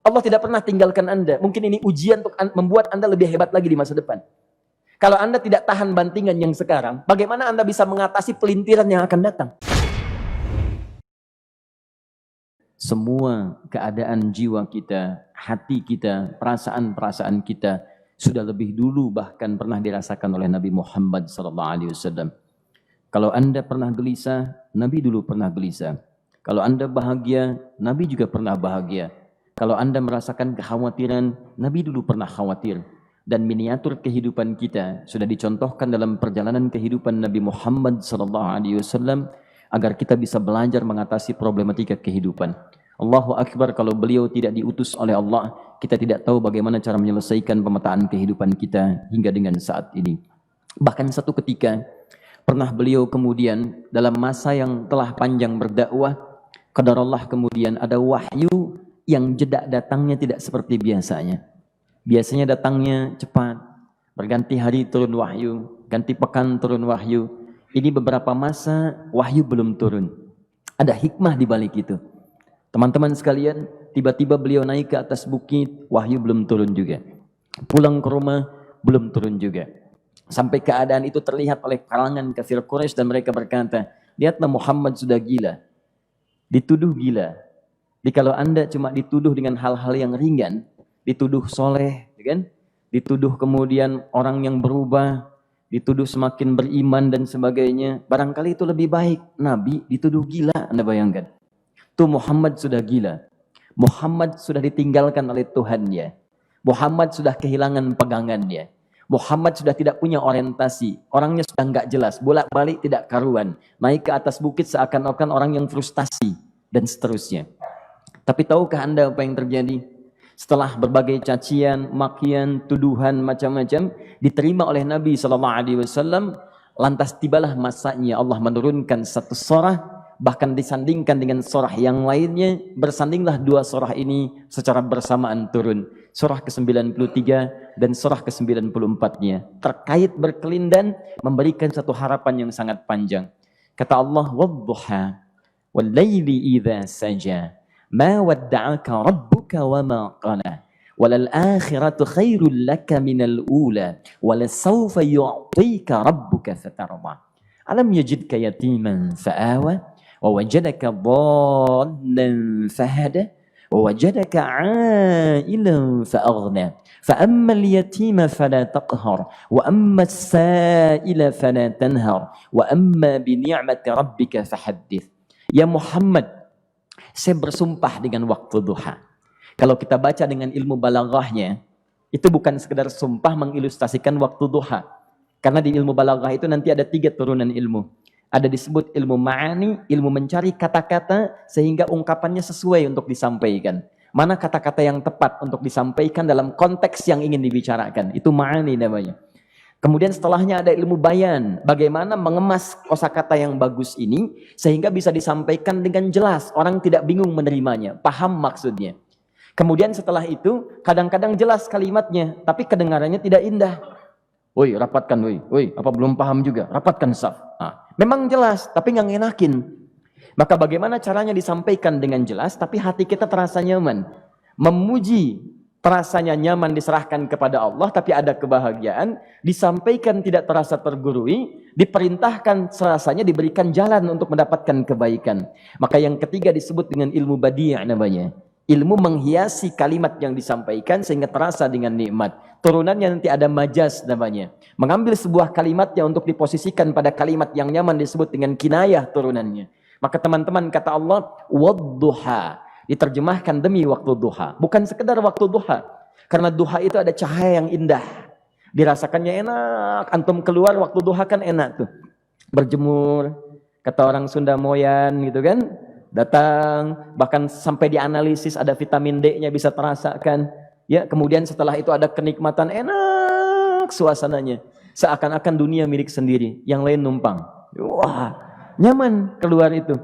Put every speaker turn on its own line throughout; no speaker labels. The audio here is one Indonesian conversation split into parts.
Allah tidak pernah tinggalkan Anda. Mungkin ini ujian untuk membuat Anda lebih hebat lagi di masa depan. Kalau Anda tidak tahan bantingan yang sekarang, bagaimana Anda bisa mengatasi pelintiran yang akan datang? Semua keadaan jiwa kita, hati kita, perasaan-perasaan kita sudah lebih dulu bahkan pernah dirasakan oleh Nabi Muhammad SAW. Kalau Anda pernah gelisah, Nabi dulu pernah gelisah. Kalau Anda bahagia, Nabi juga pernah bahagia. Kalau Anda merasakan kekhawatiran, Nabi dulu pernah khawatir. Dan miniatur kehidupan kita sudah dicontohkan dalam perjalanan kehidupan Nabi Muhammad SAW agar kita bisa belajar mengatasi problematika kehidupan. Allahu Akbar, kalau beliau tidak diutus oleh Allah, kita tidak tahu bagaimana cara menyelesaikan pemetaan kehidupan kita hingga dengan saat ini. Bahkan satu ketika, pernah beliau kemudian dalam masa yang telah panjang berdakwah, qadarullah kemudian ada wahyu yang jeda datangnya tidak seperti biasanya. Biasanya datangnya cepat, berganti hari turun wahyu, ganti pekan turun wahyu. Ini beberapa masa wahyu belum turun. Ada hikmah di balik itu. Teman-teman sekalian, tiba-tiba beliau naik ke atas bukit, wahyu belum turun juga. Pulang ke rumah, belum turun juga. Sampai keadaan itu terlihat oleh kalangan kafir Quraisy dan mereka berkata, lihatlah Muhammad sudah gila. Dituduh gila. Jadi kalau Anda cuma dituduh dengan hal-hal yang ringan, dituduh soleh, kan? Dituduh kemudian orang yang berubah, dituduh semakin beriman dan sebagainya, barangkali itu lebih baik. Nabi dituduh gila, Anda bayangkan. Tuh Muhammad sudah gila. Muhammad sudah ditinggalkan oleh Tuhannya. Muhammad sudah kehilangan pegangannya. Muhammad sudah tidak punya orientasi. Orangnya sudah nggak jelas, bolak-balik tidak karuan. Naik ke atas bukit seakan-akan orang yang frustasi dan seterusnya. Tapi tahukah Anda apa yang terjadi? Setelah berbagai cacian, makian, tuduhan macam-macam diterima oleh Nabi SAW, lantas tibalah masanya Allah menurunkan satu surah, bahkan disandingkan dengan surah yang lainnya, bersandinglah dua surah ini secara bersamaan turun. Surah ke-93 dan surah ke-94-nya terkait berkelindan memberikan satu harapan yang sangat panjang. Kata Allah, "Wadduha wal laili idza saja." Ma wadda'aka rabbuka wa ma qala walal akhiratu khairul laka minal ula walasawfa yu'tika rabbuka fatarda alam yajidka yatiman fa'awa wa wajadaka dhallan fahada wa wajadaka 'ailan fa'aghna fa ammal yatima fala taqhar wa ammas sa'ila fala tanhar wa amma bi ni'mati rabbika fahaddits. Ya Muhammad, saya bersumpah dengan waktu duha. Kalau kita baca dengan ilmu balaghahnya, itu bukan sekedar sumpah mengilustrasikan waktu duha. Karena di ilmu balaghah itu nanti ada 3 turunan ilmu. Ada disebut ilmu ma'ani, ilmu mencari kata-kata sehingga ungkapannya sesuai untuk disampaikan. Mana kata-kata yang tepat untuk disampaikan dalam konteks yang ingin dibicarakan. Itu ma'ani namanya. Kemudian setelahnya ada ilmu bayan, bagaimana mengemas kosakata yang bagus ini sehingga bisa disampaikan dengan jelas, orang tidak bingung menerimanya, paham maksudnya. Kemudian setelah itu kadang-kadang jelas kalimatnya, tapi kedengarannya tidak indah. Woi, rapatkan, woi, apa belum paham juga? Rapatkan saf. Nah, memang jelas, tapi nggak ngenakin. Maka bagaimana caranya disampaikan dengan jelas, tapi hati kita terasa nyaman, memuji. Terasanya nyaman diserahkan kepada Allah, tapi ada kebahagiaan, disampaikan tidak terasa tergurui, diperintahkan serasanya diberikan jalan untuk mendapatkan kebaikan. Maka yang ketiga disebut dengan ilmu badi' namanya. Ilmu menghiasi kalimat yang disampaikan sehingga terasa dengan nikmat. Turunannya nanti ada majaz namanya. Mengambil sebuah kalimatnya untuk diposisikan pada kalimat yang nyaman disebut dengan kinayah turunannya. Maka teman-teman kata Allah, wadduha. Diterjemahkan demi waktu duha, bukan sekedar waktu duha, karena duha itu ada cahaya yang indah, dirasakannya enak. Antum keluar waktu duha kan enak tuh, berjemur, kata orang Sunda moyan gitu kan, datang, bahkan sampai dianalisis ada vitamin D-nya bisa terasakan, ya. Kemudian setelah itu ada kenikmatan, enak suasananya, seakan-akan dunia milik sendiri, yang lain numpang. Wah, nyaman keluar itu.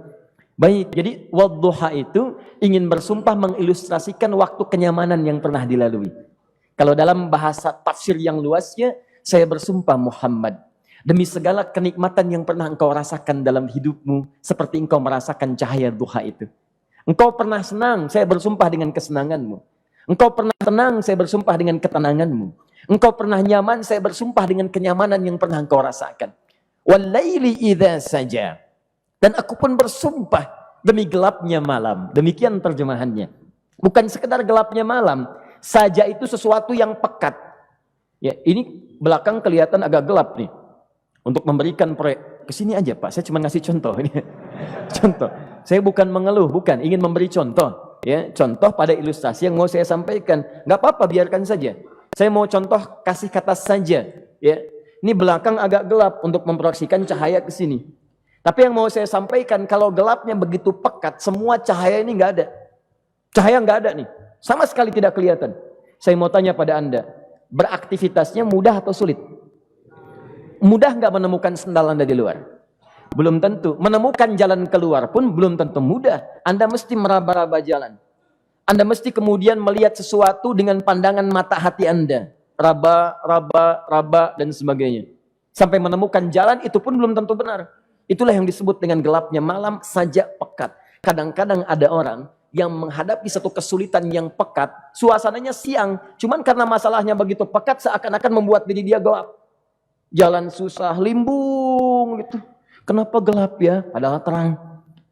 Baik, jadi wadduha itu ingin bersumpah mengilustrasikan waktu kenyamanan yang pernah dilalui. Kalau dalam bahasa tafsir yang luasnya, saya bersumpah Muhammad, demi segala kenikmatan yang pernah engkau rasakan dalam hidupmu, seperti engkau merasakan cahaya duha itu. Engkau pernah senang, saya bersumpah dengan kesenanganmu. Engkau pernah tenang, saya bersumpah dengan ketenanganmu. Engkau pernah nyaman, saya bersumpah dengan kenyamanan yang pernah engkau rasakan. Wal-laili idza saja. Dan aku pun bersumpah demi gelapnya malam. Demikian terjemahannya. Bukan sekedar gelapnya malam, saja itu sesuatu yang pekat. Ya, ini belakang kelihatan agak gelap nih. Untuk memberikan proyek, kesini aja Pak, saya cuma ngasih contoh ini. Contoh. Saya bukan mengeluh, bukan, ingin memberi contoh. Ya, contoh pada ilustrasi yang mau saya sampaikan. Nggak apa-apa, biarkan saja. Saya mau contoh kasih kata saja. Ya, ini belakang agak gelap untuk memproyeksikan cahaya ke sini. Tapi yang mau saya sampaikan, kalau gelapnya begitu pekat, semua cahaya ini nggak ada. Cahaya nggak ada nih, sama sekali tidak kelihatan. Saya mau tanya pada Anda, beraktivitasnya mudah atau sulit? Mudah nggak menemukan sendal Anda di luar? Belum tentu. Menemukan jalan keluar pun belum tentu mudah. Anda mesti meraba-raba jalan. Anda mesti kemudian melihat sesuatu dengan pandangan mata hati Anda. Raba, dan sebagainya. Sampai menemukan jalan itu pun belum tentu benar. Itulah yang disebut dengan gelapnya malam saja pekat. Kadang-kadang ada orang yang menghadapi satu kesulitan yang pekat. Suasananya siang. Cuman karena masalahnya begitu pekat seakan-akan membuat diri dia gelap. Jalan susah, limbung gitu. Kenapa gelap ya? Padahal terang.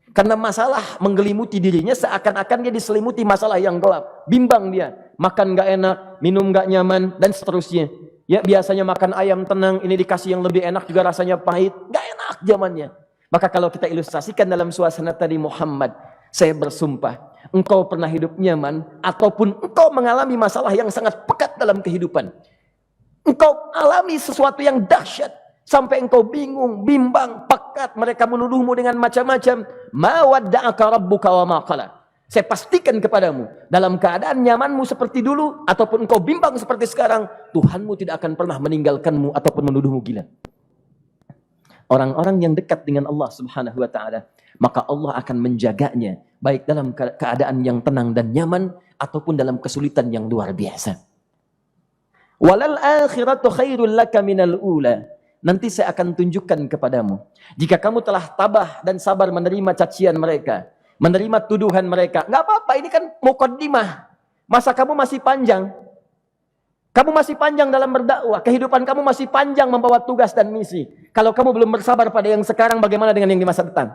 Karena masalah menggelimuti dirinya seakan-akan dia diselimuti masalah yang gelap. Bimbang dia. Makan gak enak, minum gak nyaman, dan seterusnya. Ya biasanya makan ayam tenang, ini dikasih yang lebih enak juga rasanya pahit. Gak enak zamannya. Maka kalau kita ilustrasikan dalam suasana tadi Muhammad, saya bersumpah, engkau pernah hidup nyaman, ataupun engkau mengalami masalah yang sangat pekat dalam kehidupan. Engkau alami sesuatu yang dahsyat sampai engkau bingung, bimbang, pekat, mereka menuduhmu dengan macam-macam. Ma wadda'aka rabbuka wa ma qala. Saya pastikan kepadamu, dalam keadaan nyamanmu seperti dulu ataupun engkau bimbang seperti sekarang, Tuhanmu tidak akan pernah meninggalkanmu ataupun menuduhmu gila. Orang-orang yang dekat dengan Allah Subhanahu wa taala, maka Allah akan menjaganya baik dalam keadaan yang tenang dan nyaman ataupun dalam kesulitan yang luar biasa. Walal akhiratu khairul laka minal ula. Nanti saya akan tunjukkan kepadamu. Jika kamu telah tabah dan sabar menerima cacian mereka, menerima tuduhan mereka, nggak apa-apa, ini kan muqaddimah. Masa kamu masih panjang. Kamu masih panjang dalam berdakwah. Kehidupan kamu masih panjang membawa tugas dan misi. Kalau kamu belum bersabar pada yang sekarang, bagaimana dengan yang di masa depan?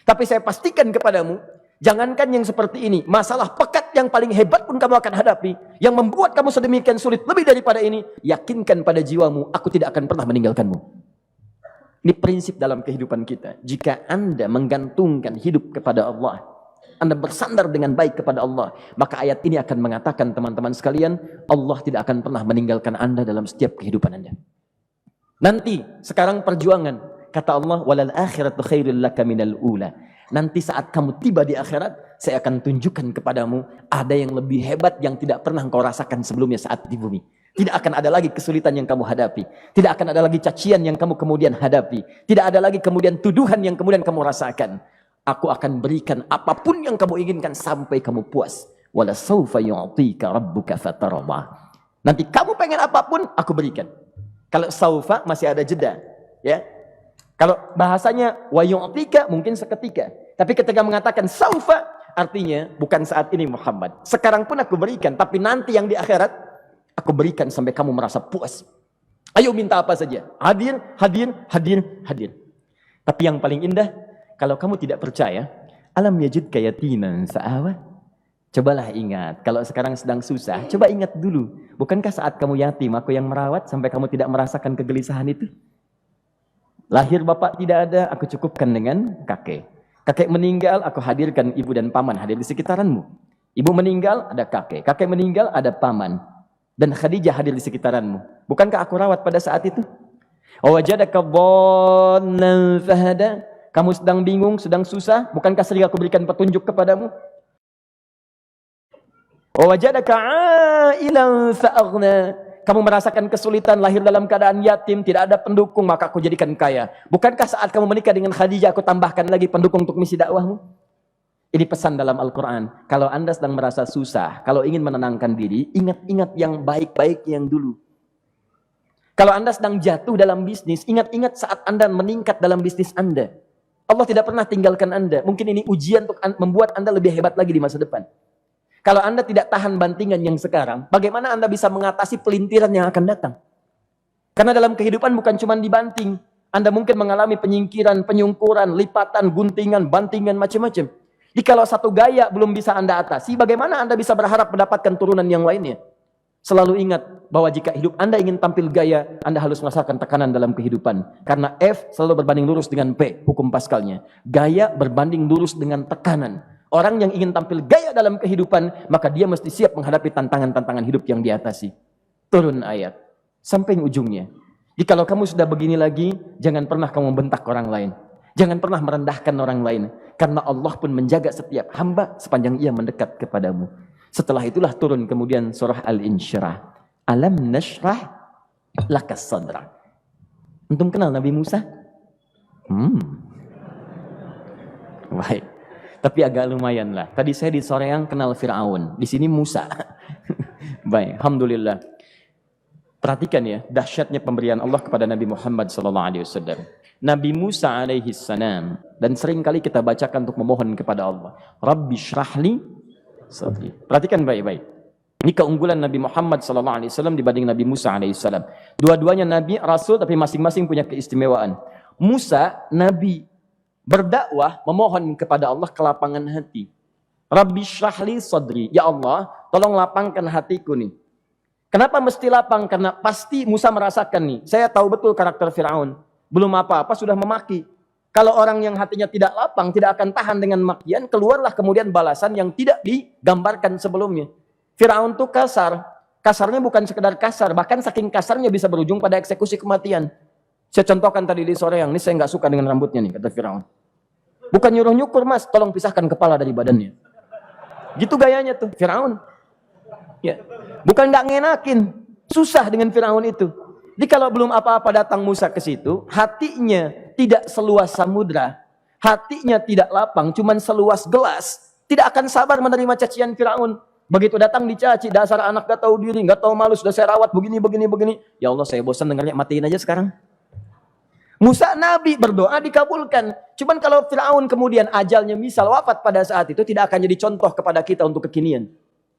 Tapi saya pastikan kepadamu, jangankan yang seperti ini, masalah pekat yang paling hebat pun kamu akan hadapi, yang membuat kamu sedemikian sulit lebih daripada ini, yakinkan pada jiwamu, aku tidak akan pernah meninggalkanmu. Ini prinsip dalam kehidupan kita. Jika Anda menggantungkan hidup kepada Allah, Anda bersandar dengan baik kepada Allah, maka ayat ini akan mengatakan, teman-teman sekalian, Allah tidak akan pernah meninggalkan Anda dalam setiap kehidupan Anda. Nanti, sekarang perjuangan, kata Allah, walal akhiratu khairul laka minal ula. Nanti saat kamu tiba di akhirat, saya akan tunjukkan kepadamu ada yang lebih hebat yang tidak pernah engkau rasakan sebelumnya saat di bumi. Tidak akan ada lagi kesulitan yang kamu hadapi. Tidak akan ada lagi cacian yang kamu kemudian hadapi. Tidak ada lagi kemudian tuduhan yang kemudian kamu rasakan. Aku akan berikan apapun yang kamu inginkan sampai kamu puas. Wala sawfa yu'tika rabbuka fatarda. Nanti kamu pengen apapun, aku berikan. Kalau saufa masih ada jeda, ya. Kalau bahasanya wa yu'tika mungkin seketika. Tapi ketika mengatakan saufa, artinya bukan saat ini Muhammad. Sekarang pun aku berikan, tapi nanti yang di akhirat aku berikan sampai kamu merasa puas. Ayo minta apa saja. Hadir, hadir, hadir, hadir. Tapi yang paling indah, kalau kamu tidak percaya, alam yajidka yatiman sa'awa. Cobalah ingat, kalau sekarang sedang susah, coba ingat dulu. Bukankah saat kamu yatim, aku yang merawat sampai kamu tidak merasakan kegelisahan itu? Lahir bapak tidak ada, aku cukupkan dengan kakek. Kakek meninggal, aku hadirkan ibu dan paman hadir di sekitaranmu. Ibu meninggal, ada kakek. Kakek meninggal, ada paman. Dan Khadijah hadir di sekitaranmu. Bukankah aku rawat pada saat itu? Wajadaka dhallan fahada. Kamu sedang bingung, sedang susah. Bukankah sering aku berikan petunjuk kepadamu? Wajadaka ailan fa'aghna. Kamu merasakan kesulitan, lahir dalam keadaan yatim, tidak ada pendukung, maka aku jadikan kaya. Bukankah saat kamu menikah dengan Khadijah, aku tambahkan lagi pendukung untuk misi dakwahmu? Ini pesan dalam Al-Quran. Kalau Anda sedang merasa susah, kalau ingin menenangkan diri, ingat-ingat yang baik-baik yang dulu. Kalau Anda sedang jatuh dalam bisnis, ingat-ingat saat Anda meningkat dalam bisnis Anda. Allah tidak pernah tinggalkan Anda. Mungkin ini ujian untuk membuat Anda lebih hebat lagi di masa depan. Kalau Anda tidak tahan bantingan yang sekarang, bagaimana Anda bisa mengatasi pelintiran yang akan datang? Karena dalam kehidupan bukan cuma dibanting. Anda mungkin mengalami penyingkiran, penyungkuran, lipatan, guntingan, bantingan, macam-macam. Jadi kalau satu gaya belum bisa Anda atasi, bagaimana Anda bisa berharap mendapatkan turunan yang lainnya? Selalu ingat bahwa jika hidup Anda ingin tampil gaya, Anda harus merasakan tekanan dalam kehidupan. Karena F selalu berbanding lurus dengan P, hukum Pascalnya. Gaya berbanding lurus dengan tekanan. Orang yang ingin tampil gaya dalam kehidupan, maka dia mesti siap menghadapi tantangan-tantangan hidup yang diatasi. Turun ayat. Sampai ujungnya. Jadi kalau kamu sudah begini lagi, jangan pernah kamu membentak orang lain. Jangan pernah merendahkan orang lain. Karena Allah pun menjaga setiap hamba sepanjang ia mendekat kepadamu. Setelah itulah turun kemudian surah Al-Insyirah. Alam nashrah lakas sadrak. Antum kenal Nabi Musa? Baik. Tapi agak lumayan lah. Tadi saya di Soreang kenal Fir'aun. Di sini Musa. Baik, alhamdulillah. Perhatikan ya, dahsyatnya pemberian Allah kepada Nabi Muhammad SAW. Nabi Musa alaihi salam, dan sering kali kita bacakan untuk memohon kepada Allah. Rabbi syrahli sadri. Perhatikan baik-baik. Ini keunggulan Nabi Muhammad SAW dibanding Nabi Musa alaihissalam. Dua-duanya Nabi, Rasul, tapi masing-masing punya keistimewaan. Musa, Nabi, berdakwah, memohon kepada Allah kelapangan hati. Rabbi syrahli sadri. Ya Allah, tolong lapangkan hatiku nih. Kenapa mesti lapang? Karena pasti Musa merasakan nih. Saya tahu betul karakter Fir'aun. Belum apa-apa sudah memaki. Kalau orang yang hatinya tidak lapang, tidak akan tahan dengan makian, keluarlah kemudian balasan yang tidak digambarkan sebelumnya. Fir'aun itu kasar. Kasarnya bukan sekedar kasar, bahkan saking kasarnya bisa berujung pada eksekusi kematian. Saya contohkan tadi di sore yang ini, saya nggak suka dengan rambutnya nih, kata Fir'aun. Bukan nyuruh nyukur mas, tolong pisahkan kepala dari badannya. Gitu gayanya tuh, Fir'aun. Ya. Bukan nggak ngenakin, susah dengan Fir'aun itu. Jadi kalau belum apa-apa datang Musa ke situ, hatinya tidak seluas samudra, hatinya tidak lapang, cuman seluas gelas, tidak akan sabar menerima cacian Fir'aun. Begitu datang dicaci, dasar anak gak tahu diri, gak tahu malu, sudah saya rawat begini. Ya Allah, saya bosan dengarnya, matiin aja sekarang. Musa Nabi berdoa dikabulkan. Cuman kalau Fir'aun kemudian ajalnya misal wafat pada saat itu, tidak akan jadi contoh kepada kita untuk kekinian.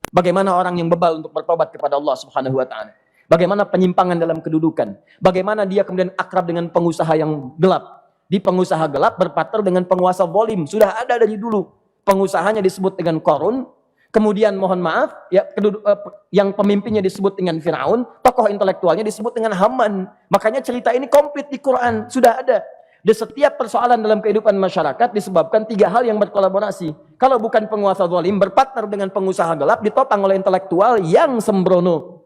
Bagaimana orang yang bebal untuk bertobat kepada Allah Subhanahu wa ta'ala. Bagaimana penyimpangan dalam kedudukan. Bagaimana dia kemudian akrab dengan pengusaha yang gelap. Di pengusaha gelap berpartner dengan penguasa zalim. Sudah ada dari dulu. Pengusahanya disebut dengan Qarun. Kemudian mohon maaf, ya, yang pemimpinnya disebut dengan Fir'aun, tokoh intelektualnya disebut dengan Haman. Makanya cerita ini komplit di Quran, sudah ada. Di setiap persoalan dalam kehidupan masyarakat disebabkan tiga hal yang berkolaborasi. Kalau bukan penguasa zalim, berpartner dengan pengusaha gelap, ditopang oleh intelektual yang sembrono.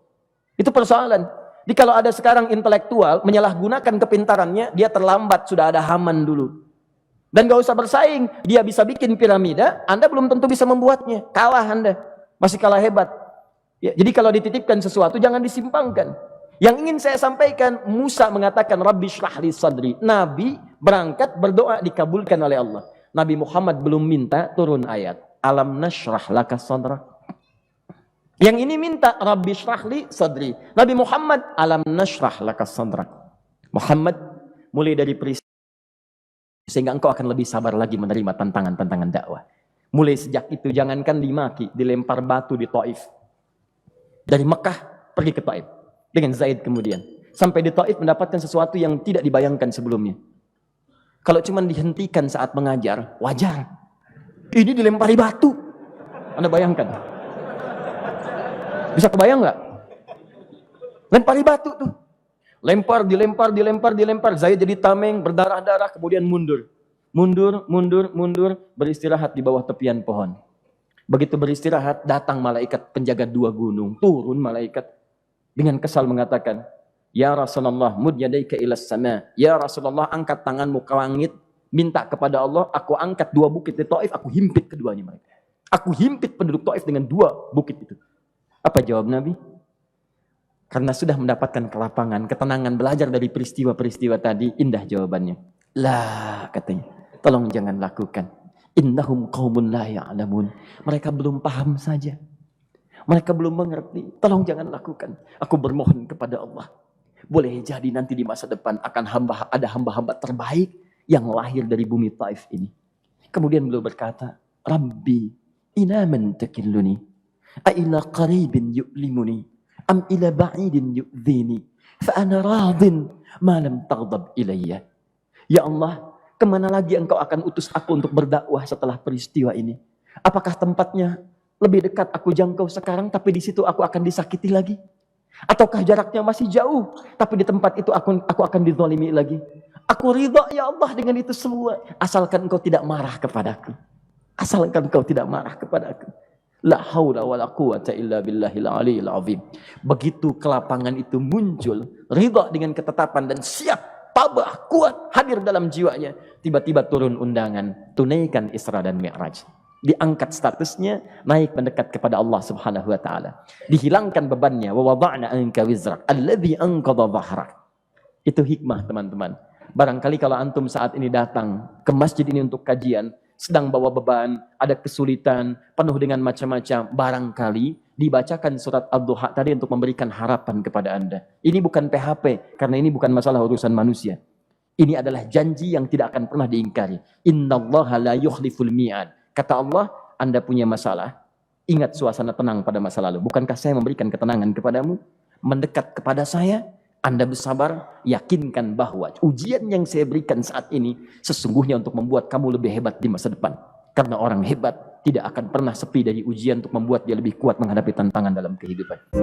Itu persoalan. Jadi kalau ada sekarang intelektual menyalahgunakan kepintarannya, dia terlambat, sudah ada Haman dulu. Dan gak usah bersaing, dia bisa bikin piramida, Anda belum tentu bisa membuatnya. Kalah Anda, masih kalah hebat. Ya, jadi kalau dititipkan sesuatu, jangan disimpangkan. Yang ingin saya sampaikan, Musa mengatakan, Rabbi syrahli sadri. Nabi berangkat berdoa dikabulkan oleh Allah. Nabi Muhammad belum minta turun ayat. Alam nashrah laka sadrak. Yang ini minta, Rabbi syrahli sadri. Nabi Muhammad, alam nashrah laka sadrak. Muhammad, mulai dari peristiwa sehingga engkau akan lebih sabar lagi menerima tantangan-tantangan dakwah. Mulai sejak itu jangankan dimaki, dilempar batu di Taif. Dari Mekah pergi ke Taif dengan Zaid kemudian. Sampai di Taif mendapatkan sesuatu yang tidak dibayangkan sebelumnya. Kalau cuma dihentikan saat mengajar, wajar. Ini dilempari batu. Anda bayangkan? Bisa kebayang nggak? Lempari batu tuh. Lempar, dilempar. Zaid jadi tameng, berdarah-darah, kemudian mundur. Mundur, beristirahat di bawah tepian pohon. Begitu beristirahat, datang malaikat penjaga dua gunung. Turun malaikat dengan kesal mengatakan, Ya Rasulullah, mud yadaika ilas sama. Ya Rasulullah, angkat tanganmu ke langit. Minta kepada Allah, aku angkat dua bukit di Taif, aku himpit keduanya mereka. Aku himpit penduduk Taif dengan dua bukit itu. Apa jawab Nabi? Karena sudah mendapatkan kelapangan, ketenangan, belajar dari peristiwa-peristiwa tadi, indah jawabannya. Lah, katanya, tolong jangan lakukan. Innahum qaumun la ya'lamun. Mereka belum paham saja. Mereka belum mengerti. Tolong jangan lakukan. Aku bermohon kepada Allah. Boleh jadi nanti di masa depan akan ada hamba-hamba terbaik yang lahir dari bumi Taif ini. Kemudian beliau berkata, Rabbi, ina man takilluni. A ila qaribin yu'limuni am ila ba'idin yu'dhini fa ana radin ma lam taghdab ilayya. Ya Allah, kemana lagi engkau akan utus aku untuk berdakwah setelah peristiwa ini? Apakah tempatnya lebih dekat aku jangkau sekarang, tapi di situ aku akan disakiti lagi? Ataukah jaraknya masih jauh, tapi di tempat itu aku akan dizalimi lagi? Aku ridha ya Allah dengan itu semua, asalkan engkau tidak marah kepadaku. Asalkan engkau tidak marah kepadaku. La haula wala quwata illa billahil aliyil azim. Begitu kelapangan itu muncul, ridha dengan ketetapan dan siap, tabah, kuat, hadir dalam jiwanya. Tiba-tiba turun undangan, tunaikan Isra dan Mi'raj. Diangkat statusnya, naik mendekat kepada Allah Subhanahu wa taala. Dihilangkan bebannya, wa wada'na anka wizrak alladzi anqadha dhahrak. Itu hikmah, teman-teman. Barangkali kalau antum saat ini datang ke masjid ini untuk kajian, sedang bawa beban, ada kesulitan, penuh dengan macam-macam, barangkali dibacakan surat Ad-Duha tadi untuk memberikan harapan kepada Anda. Ini bukan PHP, karena ini bukan masalah urusan manusia. Ini adalah janji yang tidak akan pernah diingkari. Innallaha la yukhliful mi'ad. Kata Allah, Anda punya masalah, ingat suasana tenang pada masa lalu. Bukankah saya memberikan ketenangan kepadamu? Mendekat kepada saya, Anda bersabar, yakinkan bahwa ujian yang saya berikan saat ini sesungguhnya untuk membuat kamu lebih hebat di masa depan. Karena orang hebat tidak akan pernah sepi dari ujian untuk membuat dia lebih kuat menghadapi tantangan dalam kehidupan.